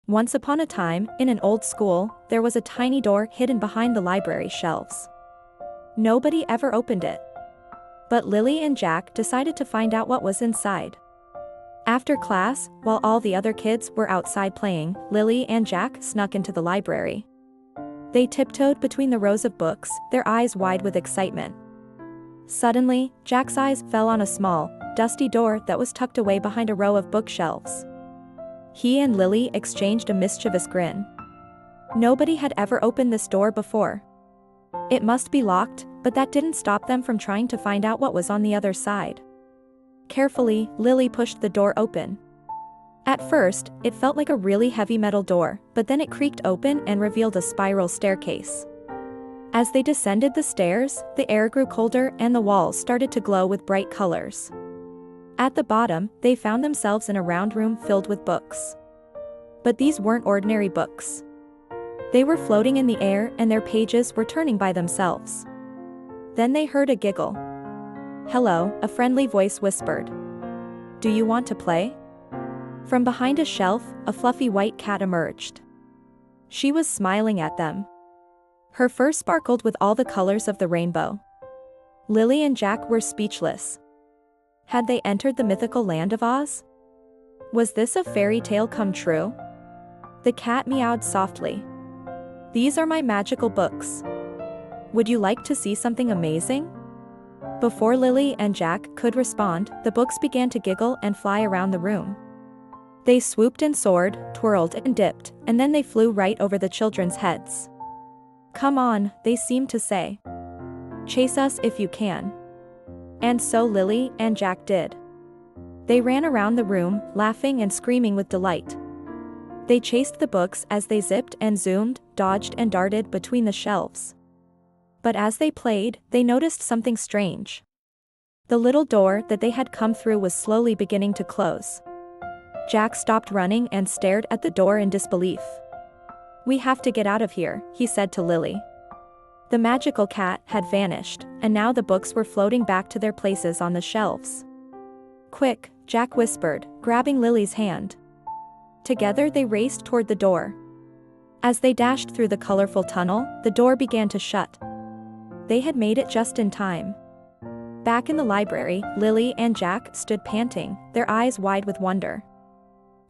Once upon a time, in an old school, there was a tiny door hidden behind the library shelves. Nobody ever opened it. But Lily and Jack decided to find out what was inside. After class, while all the other kids were outside playing, Lily and Jack snuck into the library. They tiptoed between the rows of books, their eyes wide with excitement. Suddenly, Jack's eyes fell on a small, dusty door that was tucked away behind a row of bookshelves. He and Lily exchanged a mischievous grin. Nobody had ever opened this door before. It must be locked, but that didn't stop them from trying to find out what was on the other side. Carefully, Lily pushed the door open. At first, it felt like a really heavy metal door, but then it creaked open and revealed a spiral staircase. As they descended the stairs, the air grew colder and the walls started to glow with bright colors. At the bottom, they found themselves in a round room filled with books. But these weren't ordinary books. They were floating in the air and their pages were turning by themselves. Then they heard a giggle. "Hello," a friendly voice whispered. "Do you want to play?" From behind a shelf, a fluffy white cat emerged. She was smiling at them. Her fur sparkled with all the colors of the rainbow. Lily and Jack were speechless. Had they entered the mythical land of Oz? Was this a fairy tale come true? The cat meowed softly. "These are my magical books. Would you like to see something amazing?" Before Lily and Jack could respond, the books began to giggle and fly around the room. They swooped and soared, twirled and dipped, and then they flew right over the children's heads. "Come on," they seemed to say. "Chase us if you can." And so Lily and Jack did. They ran around the room, laughing and screaming with delight. They chased the books as they zipped and zoomed, dodged and darted between the shelves. But as they played, they noticed something strange. The little door that they had come through was slowly beginning to close. Jack stopped running and stared at the door in disbelief. "We have to get out of here," he said to Lily. The magical cat had vanished, and now the books were floating back to their places on the shelves. "Quick," Jack whispered, grabbing Lily's hand. Together they raced toward the door. As they dashed through the colorful tunnel, the door began to shut. They had made it just in time. Back in the library, Lily and Jack stood panting, their eyes wide with wonder.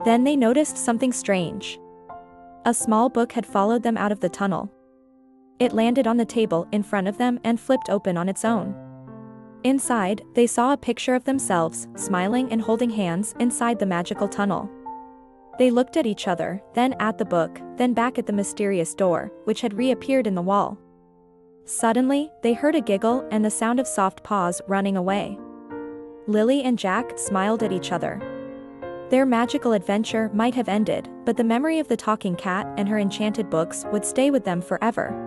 Then they noticed something strange. A small book had followed them out of the tunnel. It landed on the table in front of them and flipped open on its own. Inside, they saw a picture of themselves, smiling and holding hands inside the magical tunnel. They looked at each other, then at the book, then back at the mysterious door, which had reappeared in the wall. Suddenly, they heard a giggle and the sound of soft paws running away. Lily and Jack smiled at each other. Their magical adventure might have ended, but the memory of the talking cat and her enchanted books would stay with them forever.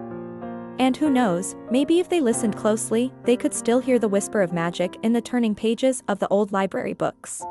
And who knows, maybe if they listened closely, they could still hear the whisper of magic in the turning pages of the old library books.